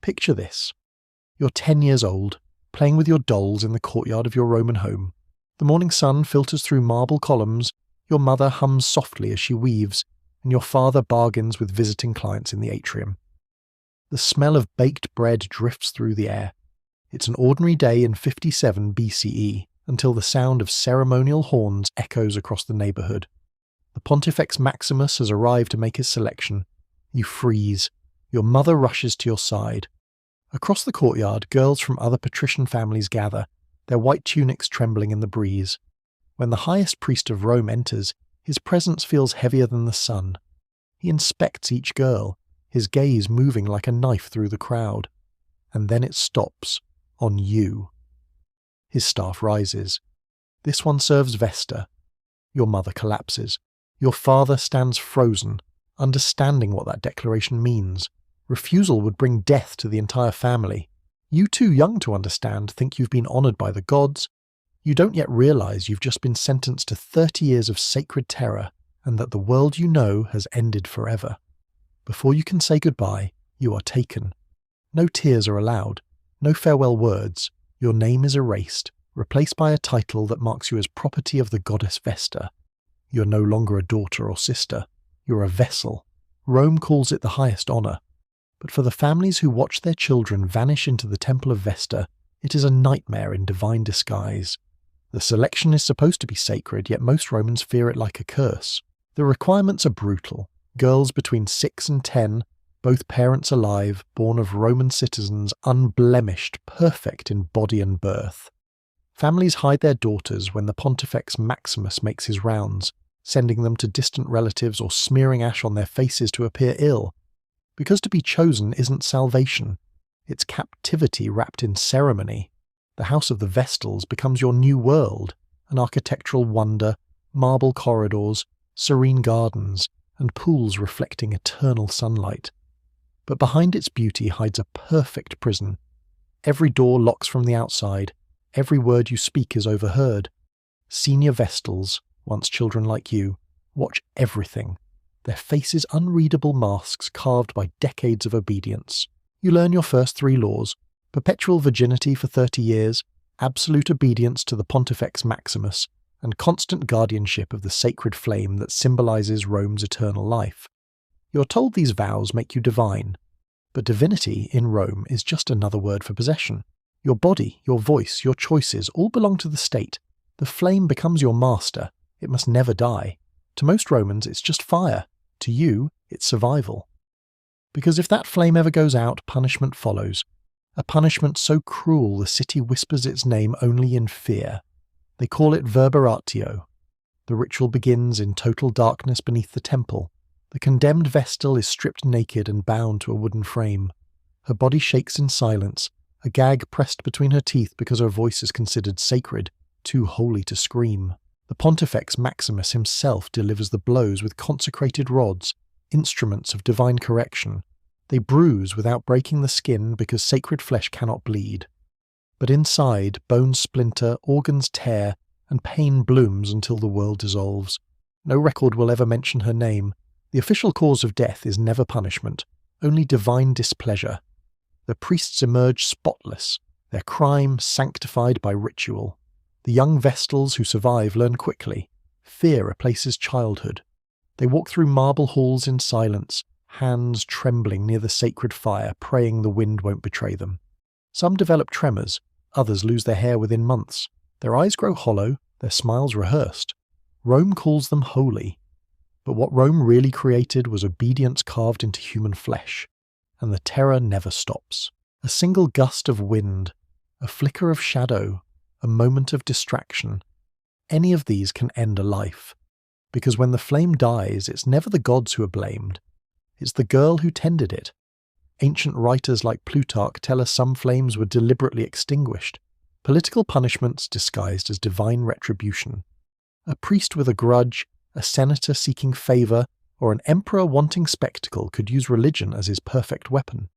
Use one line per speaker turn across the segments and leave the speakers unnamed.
Picture this. You're 10 years old, playing with your dolls in the courtyard of your Roman home. The morning sun filters through marble columns, your mother hums softly as she weaves, and your father bargains with visiting clients in the atrium. The smell of baked bread drifts through the air. It's an ordinary day in 57 BCE, until the sound of ceremonial horns echoes across the neighbourhood. The Pontifex Maximus has arrived to make his selection. You freeze. Your mother rushes to your side. Across the courtyard, girls from other patrician families gather, their white tunics trembling in the breeze. When the highest priest of Rome enters, his presence feels heavier than the sun. He inspects each girl, his gaze moving like a knife through the crowd. And then it stops on you. His staff rises. This one serves Vesta. Your mother collapses. Your father stands frozen, understanding what that declaration means. Refusal would bring death to the entire family. You, too young to understand, think you've been honoured by the gods. You don't yet realise you've just been sentenced to 30 years of sacred terror, and that the world you know has ended forever. Before you can say goodbye, you are taken. No tears are allowed, no farewell words. Your name is erased, replaced by a title that marks you as property of the goddess Vesta. You're no longer a daughter or sister. You're a vessel. Rome calls it the highest honour. But for the families who watch their children vanish into the Temple of Vesta, it is a nightmare in divine disguise. The selection is supposed to be sacred, yet most Romans fear it like a curse. The requirements are brutal. Girls between 6 and 10, both parents alive, born of Roman citizens, unblemished, perfect in body and birth. Families hide their daughters when the Pontifex Maximus makes his rounds, sending them to distant relatives or smearing ash on their faces to appear ill. Because to be chosen isn't salvation. It's captivity wrapped in ceremony. The house of the Vestals becomes your new world, an architectural wonder, marble corridors, serene gardens, and pools reflecting eternal sunlight. But behind its beauty hides a perfect prison. Every door locks from the outside. Every word you speak is overheard. Senior Vestals, once children like you, watch everything. Their faces unreadable masks carved by decades of obedience. You learn your first 3 laws: perpetual virginity for 30 years, absolute obedience to the Pontifex Maximus, and constant guardianship of the sacred flame that symbolises Rome's eternal life. You're told these vows make you divine, but divinity in Rome is just another word for possession. Your body, your voice, your choices all belong to the state. The flame becomes your master. It must never die. To most Romans, it's just fire. To you, it's survival. Because if that flame ever goes out, punishment follows. A punishment so cruel the city whispers its name only in fear. They call it verberatio. The ritual begins in total darkness beneath the temple. The condemned Vestal is stripped naked and bound to a wooden frame. Her body shakes in silence, a gag pressed between her teeth because her voice is considered sacred, too holy to scream. The Pontifex Maximus himself delivers the blows with consecrated rods, instruments of divine correction. They bruise without breaking the skin because sacred flesh cannot bleed. But inside, bones splinter, organs tear, and pain blooms until the world dissolves. No record will ever mention her name. The official cause of death is never punishment, only divine displeasure. The priests emerge spotless, their crime sanctified by ritual. The young Vestals who survive learn quickly. Fear replaces childhood. They walk through marble halls in silence, hands trembling near the sacred fire, praying the wind won't betray them. Some develop tremors, others lose their hair within months. Their eyes grow hollow, their smiles rehearsed. Rome calls them holy. But what Rome really created was obedience carved into human flesh. And the terror never stops. A single gust of wind, a flicker of shadow, a moment of distraction. Any of these can end a life. Because when the flame dies, it's never the gods who are blamed. It's the girl who tended it. Ancient writers like Plutarch tell us some flames were deliberately extinguished. Political punishments disguised as divine retribution. A priest with a grudge, a senator seeking favour, or an emperor wanting spectacle could use religion as his perfect weapon.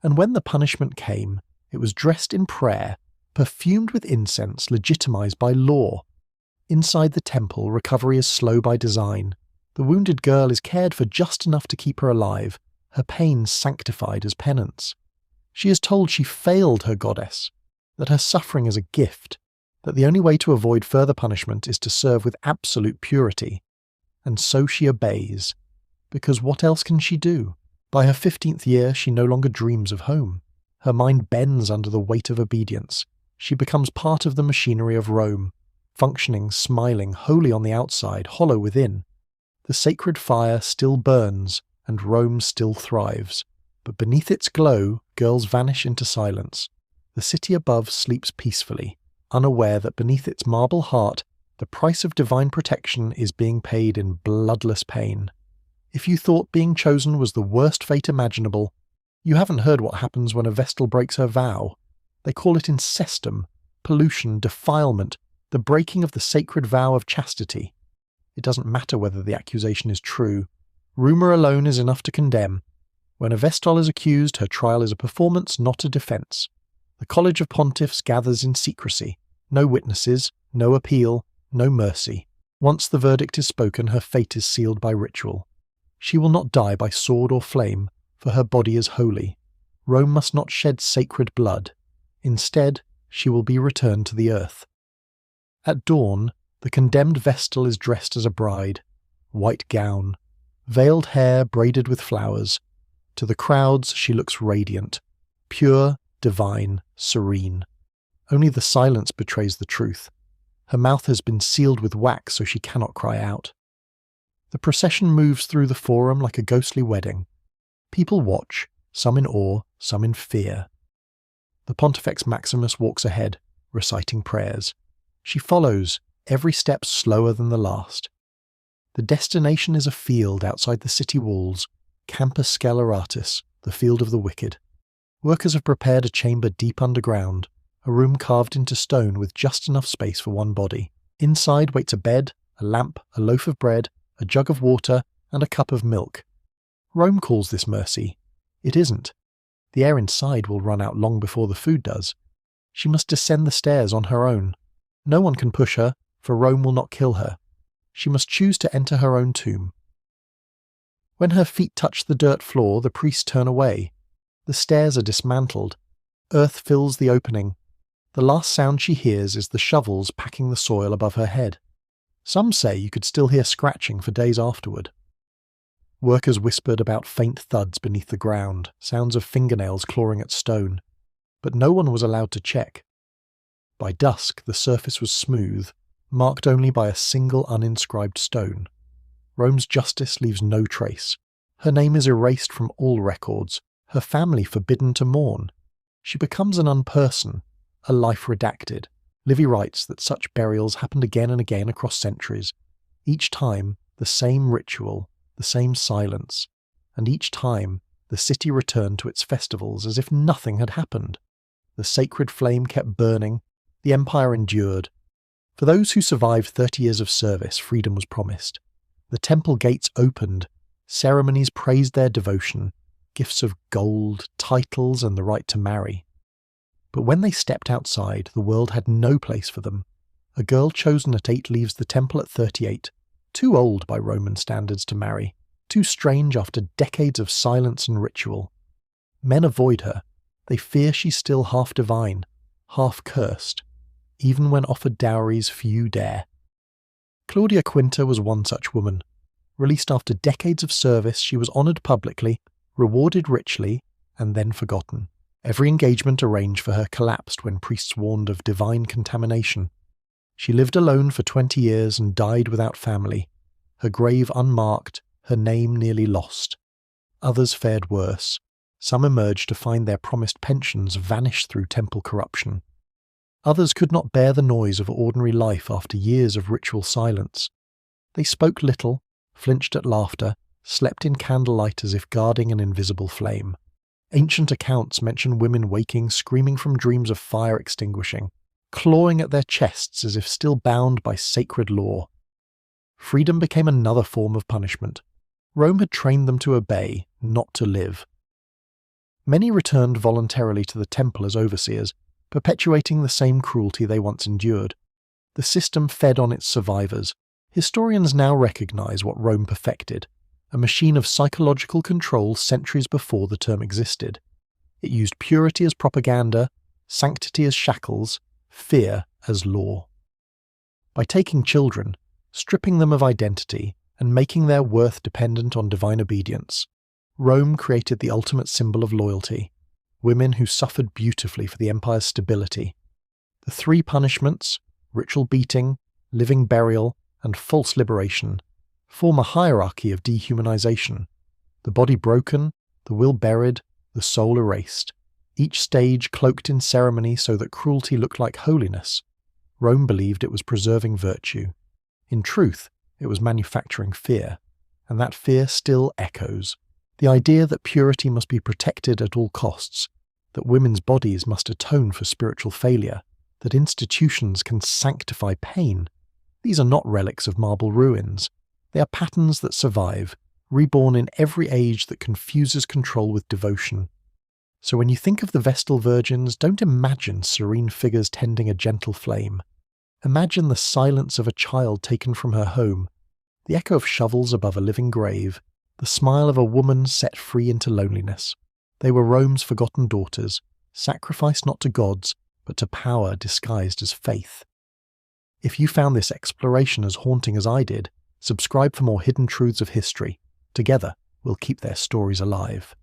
And when the punishment came, it was dressed in prayer, perfumed with incense, legitimized by law. Inside the temple, recovery is slow by design. The wounded girl is cared for just enough to keep her alive, her pain sanctified as penance. She is told she failed her goddess, that her suffering is a gift, that the only way to avoid further punishment is to serve with absolute purity. And so she obeys, because what else can she do? By her 15th year, she no longer dreams of home. Her mind bends under the weight of obedience. She becomes part of the machinery of Rome, functioning, smiling, holy on the outside, hollow within. The sacred fire still burns, and Rome still thrives. But beneath its glow, girls vanish into silence. The city above sleeps peacefully, unaware that beneath its marble heart, the price of divine protection is being paid in bloodless pain. If you thought being chosen was the worst fate imaginable, you haven't heard what happens when a Vestal breaks her vow. They call it incestum, pollution, defilement, the breaking of the sacred vow of chastity. It doesn't matter whether the accusation is true. Rumour alone is enough to condemn. When a Vestal is accused, her trial is a performance, not a defence. The College of Pontiffs gathers in secrecy. No witnesses, no appeal, no mercy. Once the verdict is spoken, her fate is sealed by ritual. She will not die by sword or flame, for her body is holy. Rome must not shed sacred blood. Instead, she will be returned to the earth. At dawn, the condemned Vestal is dressed as a bride. White gown, veiled hair braided with flowers. To the crowds, she looks radiant, pure, divine, serene. Only the silence betrays the truth. Her mouth has been sealed with wax so she cannot cry out. The procession moves through the forum like a ghostly wedding. People watch, some in awe, some in fear. The Pontifex Maximus walks ahead, reciting prayers. She follows, every step slower than the last. The destination is a field outside the city walls, Campus Sceleratus, the field of the wicked. Workers have prepared a chamber deep underground, a room carved into stone with just enough space for one body. Inside waits a bed, a lamp, a loaf of bread, a jug of water, and a cup of milk. Rome calls this mercy. It isn't. The air inside will run out long before the food does. She must descend the stairs on her own. No one can push her, for Rome will not kill her. She must choose to enter her own tomb. When her feet touch the dirt floor, the priests turn away. The stairs are dismantled. Earth fills the opening. The last sound she hears is the shovels packing the soil above her head. Some say you could still hear scratching for days afterward. Workers whispered about faint thuds beneath the ground, sounds of fingernails clawing at stone, but no one was allowed to check. By dusk, the surface was smooth, marked only by a single uninscribed stone. Rome's justice leaves no trace. Her name is erased from all records, her family forbidden to mourn. She becomes an unperson, a life redacted. Livy writes that such burials happened again and again across centuries. Each time, the same ritual, the same silence, and each time the city returned to its festivals as if nothing had happened. The sacred flame kept burning, the empire endured. For those who survived 30 years of service, freedom was promised. The temple gates opened, ceremonies praised their devotion, gifts of gold, titles, and the right to marry. But when they stepped outside, the world had no place for them. A girl chosen at 8 leaves the temple at 38, too old by Roman standards to marry, too strange after decades of silence and ritual. Men avoid her. They fear she's still half divine, half cursed. Even when offered dowries, few dare. Claudia Quinta was one such woman. Released after decades of service, she was honoured publicly, rewarded richly, and then forgotten. Every engagement arranged for her collapsed when priests warned of divine contamination. She lived alone for 20 years and died without family, her grave unmarked, her name nearly lost. Others fared worse. Some emerged to find their promised pensions vanish through temple corruption. Others could not bear the noise of ordinary life after years of ritual silence. They spoke little, flinched at laughter, slept in candlelight as if guarding an invisible flame. Ancient accounts mention women waking, screaming from dreams of fire extinguishing, clawing at their chests as if still bound by sacred law. Freedom became another form of punishment. Rome had trained them to obey, not to live. Many returned voluntarily to the temple as overseers, perpetuating the same cruelty they once endured. The system fed on its survivors. Historians now recognize what Rome perfected, a machine of psychological control centuries before the term existed. It used purity as propaganda, sanctity as shackles, fear as law. By taking children, stripping them of identity, and making their worth dependent on divine obedience, Rome created the ultimate symbol of loyalty, women who suffered beautifully for the empire's stability. The three punishments, ritual beating, living burial, and false liberation, form a hierarchy of dehumanization. The body broken, the will buried, the soul erased, each stage cloaked in ceremony so that cruelty looked like holiness. Rome believed it was preserving virtue. In truth, it was manufacturing fear, and that fear still echoes. The idea that purity must be protected at all costs, that women's bodies must atone for spiritual failure, that institutions can sanctify pain. These are not relics of marble ruins. They are patterns that survive, reborn in every age that confuses control with devotion. So when you think of the Vestal Virgins, don't imagine serene figures tending a gentle flame. Imagine the silence of a child taken from her home, the echo of shovels above a living grave, the smile of a woman set free into loneliness. They were Rome's forgotten daughters, sacrificed not to gods, but to power disguised as faith. If you found this exploration as haunting as I did, subscribe for more hidden truths of history. Together, we'll keep their stories alive.